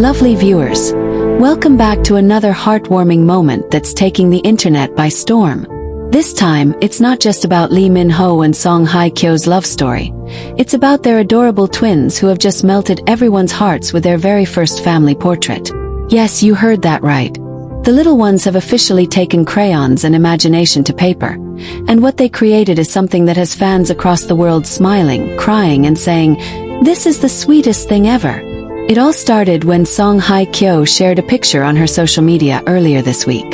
Lovely viewers, welcome back to another heartwarming moment that's taking the internet by storm. This time, it's not just about Lee Min-ho and Song Hye Kyo's love story. It's about their adorable twins who have just melted everyone's hearts with their very first family portrait. Yes, you heard that right. The little ones have officially taken crayons and imagination to paper. And what they created is something that has fans across the world smiling, crying, and saying, "This is the sweetest thing ever." It all started when Song Hye Kyo shared a picture on her social media earlier this week.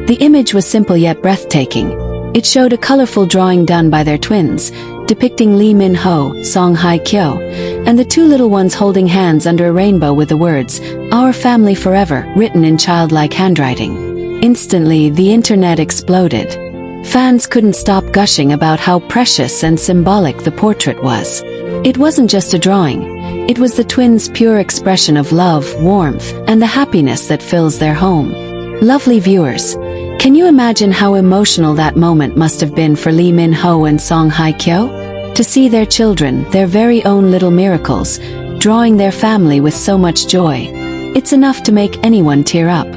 The image was simple yet breathtaking. It showed a colorful drawing done by their twins, depicting Lee Min-ho, Song Hye Kyo, and the two little ones holding hands under a rainbow with the words, "Our family forever," written in childlike handwriting. Instantly, the internet exploded. Fans couldn't stop gushing about how precious and symbolic the portrait was. It wasn't just a drawing. It was the twins' pure expression of love, warmth, and the happiness that fills their home. Lovely viewers, can you imagine how emotional that moment must have been for Lee Min-ho and Song Hye Kyo? To see their children, their very own little miracles, drawing their family with so much joy. It's enough to make anyone tear up.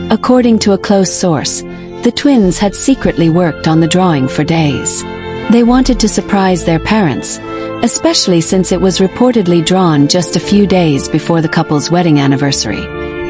According to a close source, the twins had secretly worked on the drawing for days. They wanted to surprise their parents, especially since it was reportedly drawn just a few days before the couple's wedding anniversary.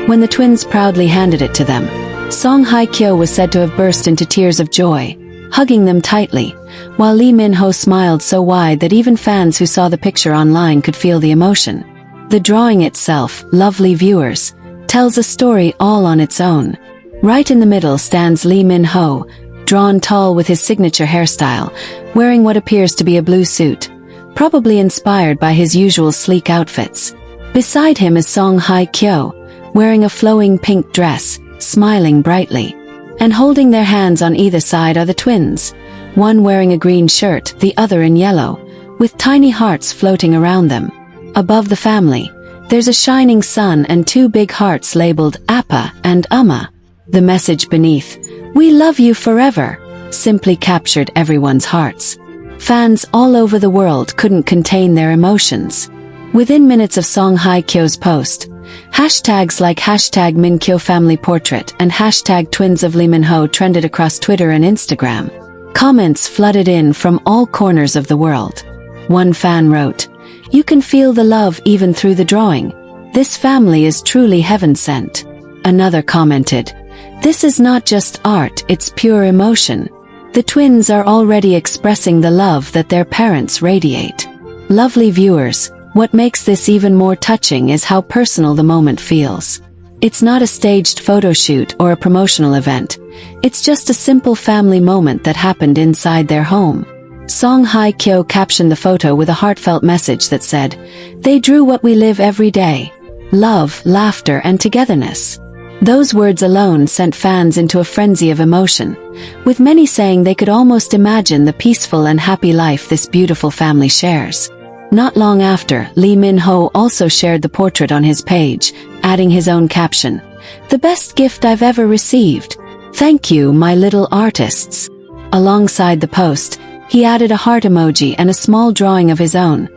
When the twins proudly handed it to them, Song Hye Kyo was said to have burst into tears of joy, hugging them tightly, while Lee Min-ho smiled so wide that even fans who saw the picture online could feel the emotion. The drawing itself, lovely viewers, tells a story all on its own. Right in the middle stands Lee Min-ho, drawn tall with his signature hairstyle, wearing what appears to be a blue suit, probably inspired by his usual sleek outfits. Beside him is Song Hye Kyo, wearing a flowing pink dress, smiling brightly. And holding their hands on either side are the twins, one wearing a green shirt, the other in yellow, with tiny hearts floating around them. Above the family, there's a shining sun and two big hearts labeled Appa and Amma. The message beneath, "We love you forever," simply captured everyone's hearts. Fans all over the world couldn't contain their emotions. Within minutes of Song Hye Kyo's post, hashtags like #MinKyoFamilyPortrait and #Twins of Lee Min-ho trended across Twitter and Instagram. Comments flooded in from all corners of the world. One fan wrote, "You can feel the love even through the drawing. This family is truly heaven sent." Another commented, "This is not just art, it's pure emotion. The twins are already expressing the love that their parents radiate." Lovely viewers, what makes this even more touching is how personal the moment feels. It's not a staged photo shoot or a promotional event. It's just a simple family moment that happened inside their home. Song Hye Kyo captioned the photo with a heartfelt message that said, "They drew what we live every day. Love, laughter, and togetherness." Those words alone sent fans into a frenzy of emotion, with many saying they could almost imagine the peaceful and happy life this beautiful family shares. Not long after, Lee Min-ho also shared the portrait on his page, adding his own caption, "The best gift I've ever received. Thank you, my little artists." Alongside the post, he added a heart emoji and a small drawing of his own,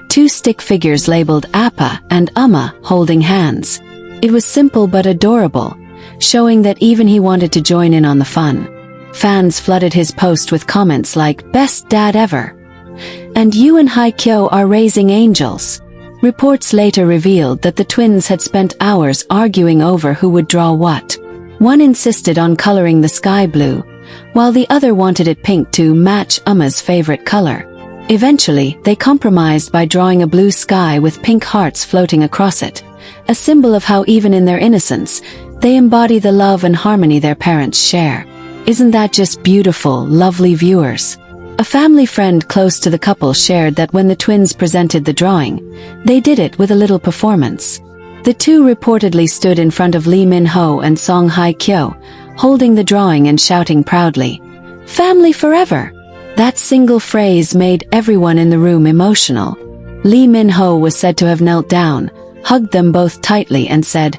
two stick figures labeled Appa and Amma holding hands. It was simple but adorable, showing that even he wanted to join in on the fun. Fans flooded his post with comments like, "Best dad ever," and "You and Hye Kyo are raising angels." Reports later revealed that the twins had spent hours arguing over who would draw what. One insisted on coloring the sky blue, while the other wanted it pink to match Amma's favorite color. Eventually, they compromised by drawing a blue sky with pink hearts floating across it, a symbol of how even in their innocence, they embody the love and harmony their parents share. Isn't that just beautiful, lovely viewers? A family friend close to the couple shared that when the twins presented the drawing, they did it with a little performance. The two reportedly stood in front of Lee Min-ho and Song Hye Kyo, holding the drawing and shouting proudly, "Family forever!" That single phrase made everyone in the room emotional. Lee Min-ho was said to have knelt down, hugged them both tightly and said,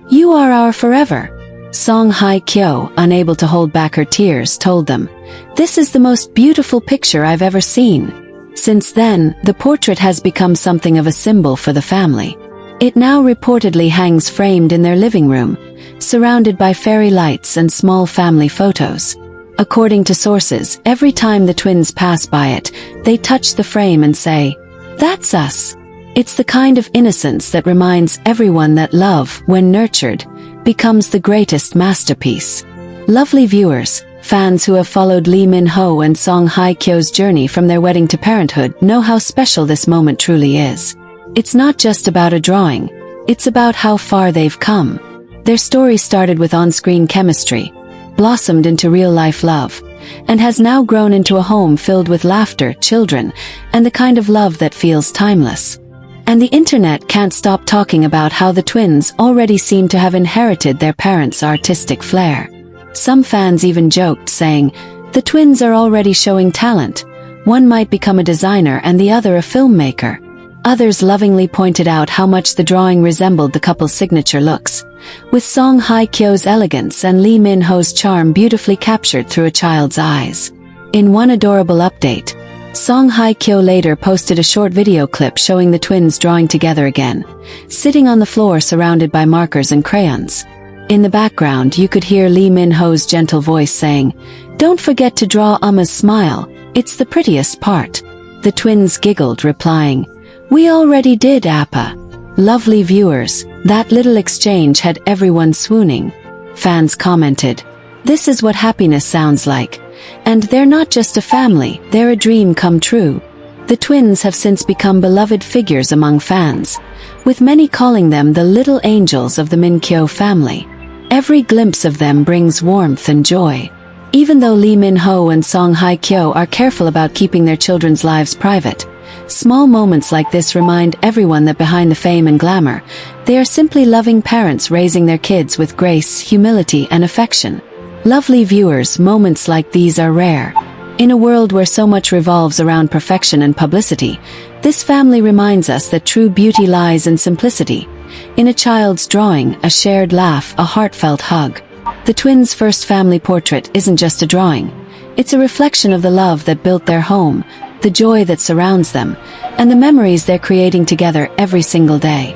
"You are our forever." Song Hye Kyo, unable to hold back her tears, told them, "This is the most beautiful picture I've ever seen." Since then, the portrait has become something of a symbol for the family. It now reportedly hangs framed in their living room, surrounded by fairy lights and small family photos. According to sources, every time the twins pass by it, they touch the frame and say, "That's us." It's the kind of innocence that reminds everyone that love, when nurtured, becomes the greatest masterpiece. Lovely viewers, fans who have followed Lee Min-ho and Song Hye Kyo's journey from their wedding to parenthood know how special this moment truly is. It's not just about a drawing, it's about how far they've come. Their story started with on-screen chemistry, blossomed into real-life love, and has now grown into a home filled with laughter, children, and the kind of love that feels timeless. And the internet can't stop talking about how the twins already seem to have inherited their parents' artistic flair. Some fans even joked, saying, "The twins are already showing talent. One might become a designer and the other a filmmaker." Others lovingly pointed out how much the drawing resembled the couple's signature looks, with Song Hye Kyo's elegance and Lee Min-ho's charm beautifully captured through a child's eyes. In one adorable update, Song Hye Kyo later posted a short video clip showing the twins drawing together again, sitting on the floor surrounded by markers and crayons. In the background you could hear Lee Min-ho's gentle voice saying, "Don't forget to draw Amma's smile, it's the prettiest part." The twins giggled, replying, "We already did, Appa." Lovely viewers, that little exchange had everyone swooning. Fans commented, "This is what happiness sounds like. And they're not just a family, they're a dream come true." The twins have since become beloved figures among fans, with many calling them the little angels of the Min-kyo family. Every glimpse of them brings warmth and joy. Even though Lee Min-ho and Song Hye Kyo are careful about keeping their children's lives private, small moments like this remind everyone that behind the fame and glamour, they are simply loving parents raising their kids with grace, humility, and affection. Lovely viewers, moments like these are rare. In a world where so much revolves around perfection and publicity, this family reminds us that true beauty lies in simplicity. In a child's drawing, a shared laugh, a heartfelt hug. The twins' first family portrait isn't just a drawing. It's a reflection of the love that built their home, the joy that surrounds them, and the memories they're creating together every single day.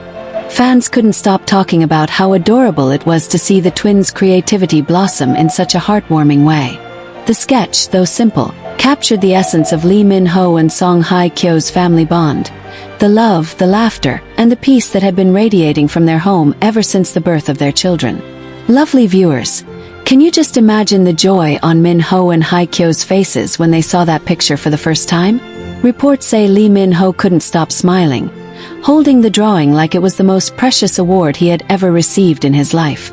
Fans couldn't stop talking about how adorable it was to see the twins' creativity blossom in such a heartwarming way. The sketch, though simple, captured the essence of Lee Min-ho and Song Hye Kyo's family bond. The love, the laughter, and the peace that had been radiating from their home ever since the birth of their children. Lovely viewers, can you just imagine the joy on Min-ho and Hye Kyo's faces when they saw that picture for the first time? Reports say Lee Min-ho couldn't stop smiling, holding the drawing like it was the most precious award he had ever received in his life.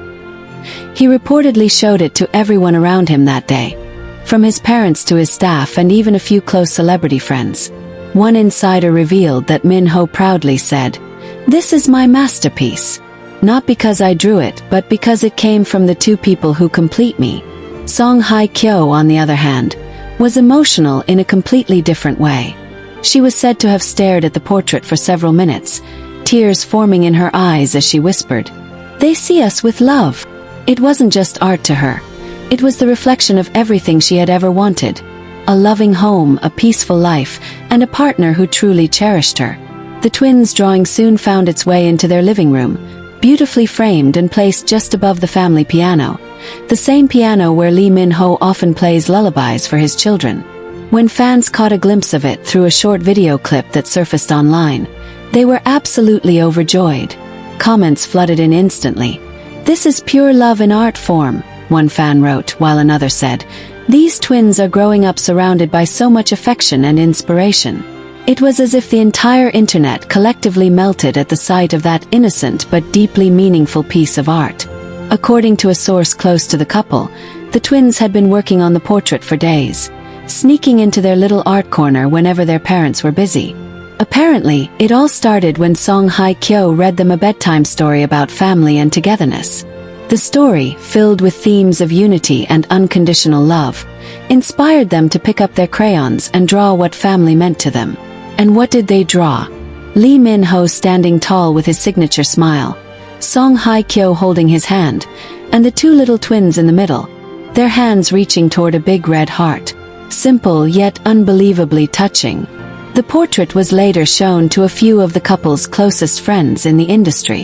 He reportedly showed it to everyone around him that day, from his parents to his staff and even a few close celebrity friends. One insider revealed that Min-ho proudly said, "This is my masterpiece. Not because I drew it, but because it came from the two people who complete me." Song Hye Kyo, on the other hand, was emotional in a completely different way. She was said to have stared at the portrait for several minutes, tears forming in her eyes as she whispered, "They see us with love." It wasn't just art to her. It was the reflection of everything she had ever wanted. A loving home, a peaceful life, and a partner who truly cherished her. The twins' drawing soon found its way into their living room, beautifully framed and placed just above the family piano, the same piano where Lee Min-ho often plays lullabies for his children. When fans caught a glimpse of it through a short video clip that surfaced online, they were absolutely overjoyed. Comments flooded in instantly. "This is pure love in art form," one fan wrote, while another said, "These twins are growing up surrounded by so much affection and inspiration." It was as if the entire internet collectively melted at the sight of that innocent but deeply meaningful piece of art. According to a source close to the couple, the twins had been working on the portrait for days, sneaking into their little art corner whenever their parents were busy. Apparently, it all started when Song Hye Kyo read them a bedtime story about family and togetherness. The story, filled with themes of unity and unconditional love, inspired them to pick up their crayons and draw what family meant to them. And what did they draw? Lee Min-ho standing tall with his signature smile, Song Hye Kyo holding his hand, and the two little twins in the middle, their hands reaching toward a big red heart. Simple yet unbelievably touching. The portrait was later shown to a few of the couple's closest friends in the industry.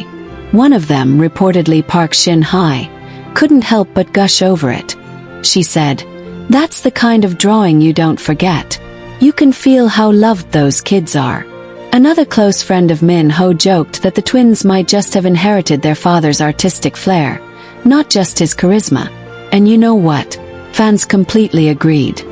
One of them, reportedly Park Shin-hye, couldn't help but gush over it. She said, "That's the kind of drawing you don't forget. You can feel how loved those kids are." Another close friend of Min-ho joked that the twins might just have inherited their father's artistic flair, not just his charisma. And you know what? Fans completely agreed.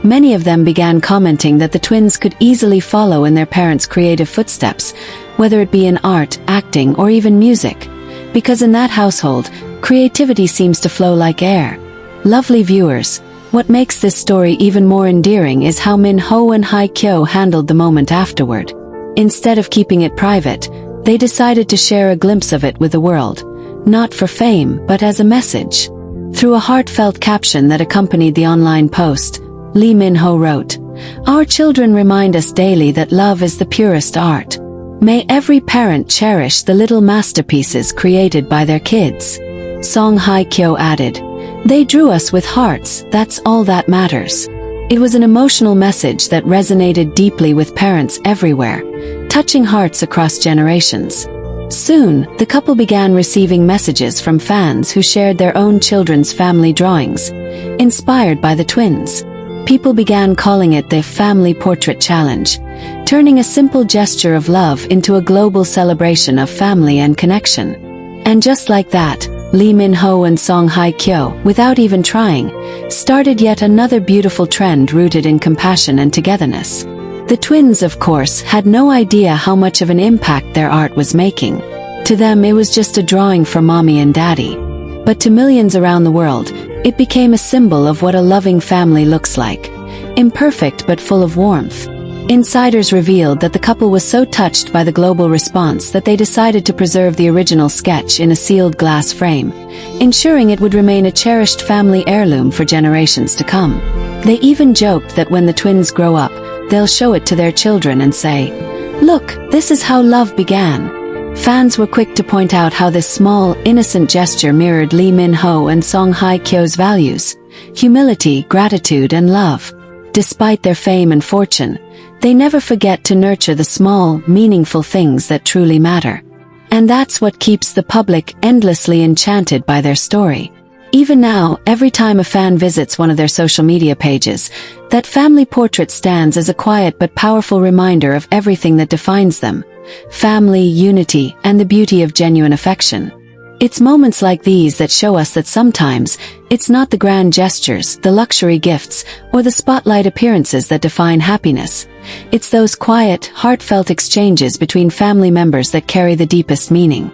Many of them began commenting that the twins could easily follow in their parents' creative footsteps, whether it be in art, acting, or even music. Because in that household, creativity seems to flow like air. Lovely viewers, what makes this story even more endearing is how Min-ho and hye kyo handled the moment afterward. Instead of keeping it private, they decided to share a glimpse of it with the world, not for fame but as a message. Through a heartfelt caption that accompanied the online post, Lee Min-ho wrote, "Our children remind us daily that love is the purest art. May every parent cherish the little masterpieces created by their kids." Song hye kyo added, "They drew us with hearts, that's all that matters." It was an emotional message that resonated deeply with parents everywhere, touching hearts across generations. Soon, the couple began receiving messages from fans who shared their own children's family drawings, inspired by the twins. People began calling it the Family Portrait Challenge, turning a simple gesture of love into a global celebration of family and connection. And just like that, Lee Min-ho and Song hye kyo, without even trying, started yet another beautiful trend rooted in compassion and togetherness. The twins, of course, had no idea how much of an impact their art was making. To them, it was just a drawing for mommy and daddy. But to millions around the world, it became a symbol of what a loving family looks like. Imperfect but full of warmth. Insiders revealed that the couple was so touched by the global response that they decided to preserve the original sketch in a sealed glass frame, ensuring it would remain a cherished family heirloom for generations to come. They even joked that when the twins grow up, they'll show it to their children and say, "Look, this is how love began." Fans were quick to point out how this small, innocent gesture mirrored Lee Min-ho and Song hye kyo's values: humility, gratitude, and love. Despite their fame and fortune, they never forget to nurture the small, meaningful things that truly matter. And that's what keeps the public endlessly enchanted by their story. Even now, every time a fan visits one of their social media pages, that family portrait stands as a quiet but powerful reminder of everything that defines them: family, unity, and the beauty of genuine affection. It's moments like these that show us that sometimes, it's not the grand gestures, the luxury gifts, or the spotlight appearances that define happiness. It's those quiet, heartfelt exchanges between family members that carry the deepest meaning.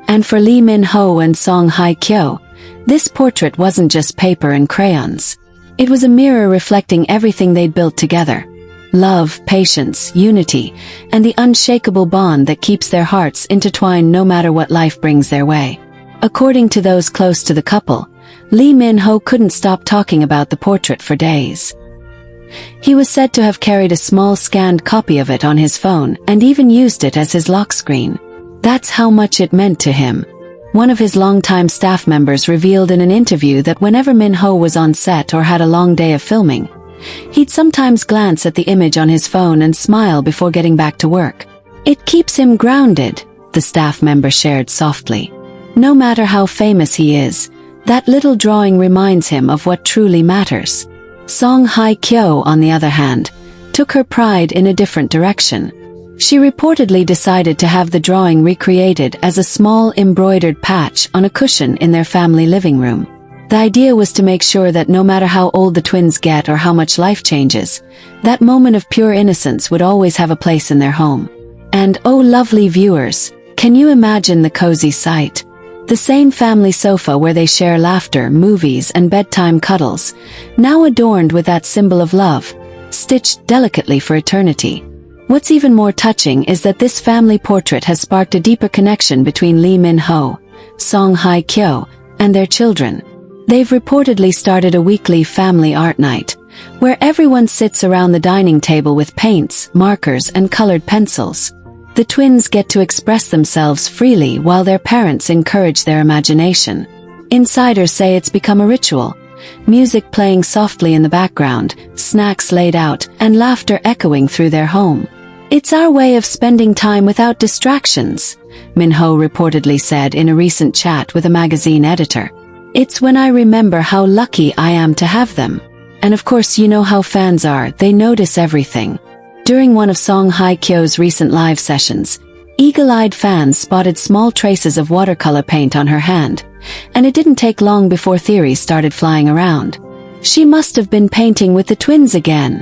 And for Lee Min-ho and Song hye kyo, this portrait wasn't just paper and crayons. It was a mirror reflecting everything they'd built together: love, patience, unity, and the unshakable bond that keeps their hearts intertwined no matter what life brings their way. According to those close to the couple, Lee Min-ho couldn't stop talking about the portrait for days. He was said to have carried a small scanned copy of it on his phone and even used it as his lock screen. That's how much it meant to him. One of his longtime staff members revealed in an interview that whenever Min-ho was on set or had a long day of filming, he'd sometimes glance at the image on his phone and smile before getting back to work. "It keeps him grounded," the staff member shared softly. "No matter how famous he is, that little drawing reminds him of what truly matters." Song hye kyo, on the other hand, took her pride in a different direction. She reportedly decided to have the drawing recreated as a small embroidered patch on a cushion in their family living room. The idea was to make sure that no matter how old the twins get or how much life changes, that moment of pure innocence would always have a place in their home. And oh lovely viewers, can you imagine the cozy sight? The same family sofa where they share laughter, movies, and bedtime cuddles, now adorned with that symbol of love, stitched delicately for eternity. What's even more touching is that this family portrait has sparked a deeper connection between Lee Min-ho, Song hye kyo, and their children. They've reportedly started a weekly family art night, where everyone sits around the dining table with paints, markers, and colored pencils. The twins get to express themselves freely while their parents encourage their imagination. Insiders say it's become a ritual: music playing softly in the background, snacks laid out, and laughter echoing through their home. It's our way of spending time without distractions, Minho reportedly said in a recent chat with a magazine editor. It's when I remember how lucky I am to have them. And of course you know how fans are, they notice everything. During one of Song Hye Kyo's recent live sessions, eagle-eyed fans spotted small traces of watercolor paint on her hand, and it didn't take long before theories started flying around. She must have been painting with the twins again,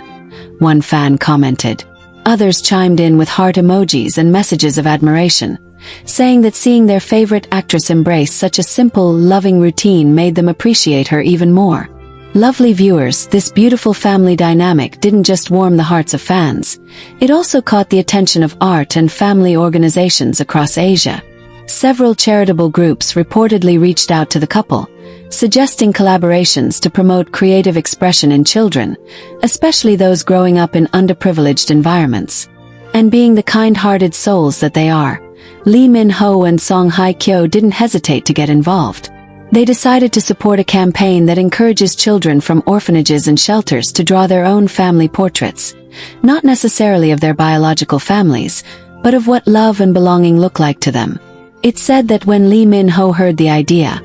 one fan commented. Others chimed in with heart emojis and messages of admiration, saying that seeing their favorite actress embrace such a simple, loving routine made them appreciate her even more. Lovely viewers, this beautiful family dynamic didn't just warm the hearts of fans, it also caught the attention of art and family organizations across Asia. Several charitable groups reportedly reached out to the couple, suggesting collaborations to promote creative expression in children, especially those growing up in underprivileged environments. And being the kind-hearted souls that they are, Lee Min-ho and Song Hye Kyo didn't hesitate to get involved. They decided to support a campaign that encourages children from orphanages and shelters to draw their own family portraits, not necessarily of their biological families, but of what love and belonging look like to them. It's said that when Lee Min-ho heard the idea,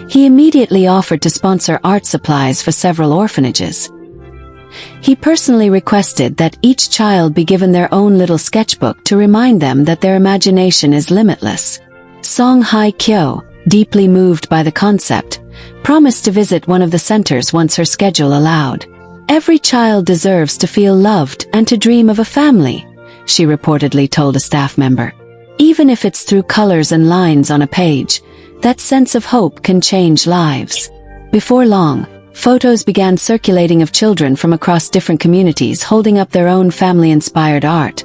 he immediately offered to sponsor art supplies for several orphanages. He personally requested that each child be given their own little sketchbook to remind them that their imagination is limitless. Song Hye Kyo, deeply moved by the concept, promised to visit one of the centers once her schedule allowed. Every child deserves to feel loved and to dream of a family, she reportedly told a staff member. Even if it's through colors and lines on a page, that sense of hope can change lives. Before long, photos began circulating of children from across different communities holding up their own family-inspired art,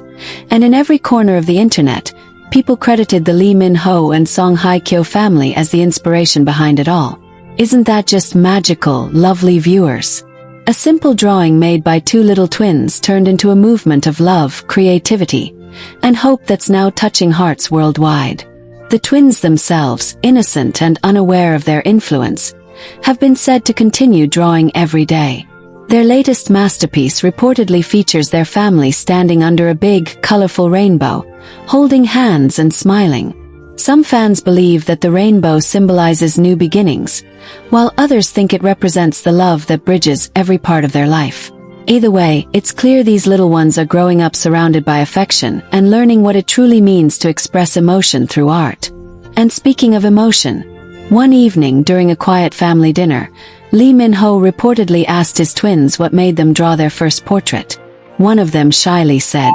and in every corner of the internet, people credited the Lee Min-ho and Song Hye Kyo family as the inspiration behind it all. Isn't that just magical, lovely viewers? A simple drawing made by two little twins turned into a movement of love, creativity, and hope that's now touching hearts worldwide. The twins themselves, innocent and unaware of their influence, have been said to continue drawing every day. Their latest masterpiece reportedly features their family standing under a big, colorful rainbow, holding hands and smiling. Some fans believe that the rainbow symbolizes new beginnings, while others think it represents the love that bridges every part of their life. Either way, it's clear these little ones are growing up surrounded by affection and learning what it truly means to express emotion through art. And speaking of emotion, one evening during a quiet family dinner, Lee Min-ho reportedly asked his twins what made them draw their first portrait. One of them shyly said,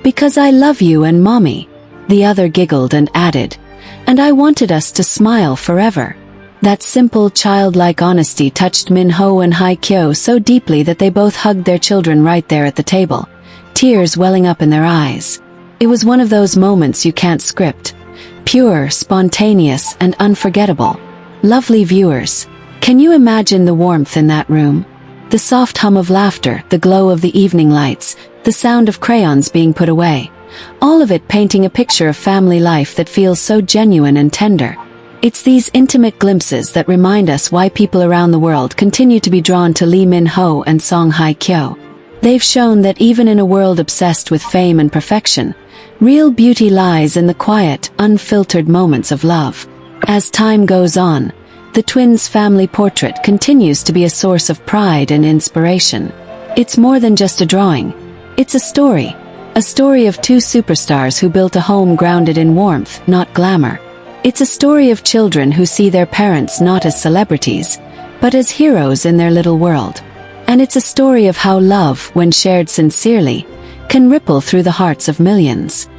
"Because I love you and mommy." The other giggled and added, "And I wanted us to smile forever." That simple, childlike honesty touched Min-ho and Hye Kyo so deeply that they both hugged their children right there at the table, tears welling up in their eyes. It was one of those moments you can't script. Pure, spontaneous, and unforgettable. Lovely viewers, can you imagine the warmth in that room? The soft hum of laughter, the glow of the evening lights, the sound of crayons being put away. All of it painting a picture of family life that feels so genuine and tender. It's these intimate glimpses that remind us why people around the world continue to be drawn to Lee Min-ho and Song Hye Kyo. They've shown that even in a world obsessed with fame and perfection, real beauty lies in the quiet, unfiltered moments of love. As time goes on, the twins' family portrait continues to be a source of pride and inspiration. It's more than just a drawing. It's a story of two superstars who built a home grounded in warmth, not glamour. It's a story of children who see their parents not as celebrities, but as heroes in their little world. And it's a story of how love, when shared sincerely, can ripple through the hearts of millions.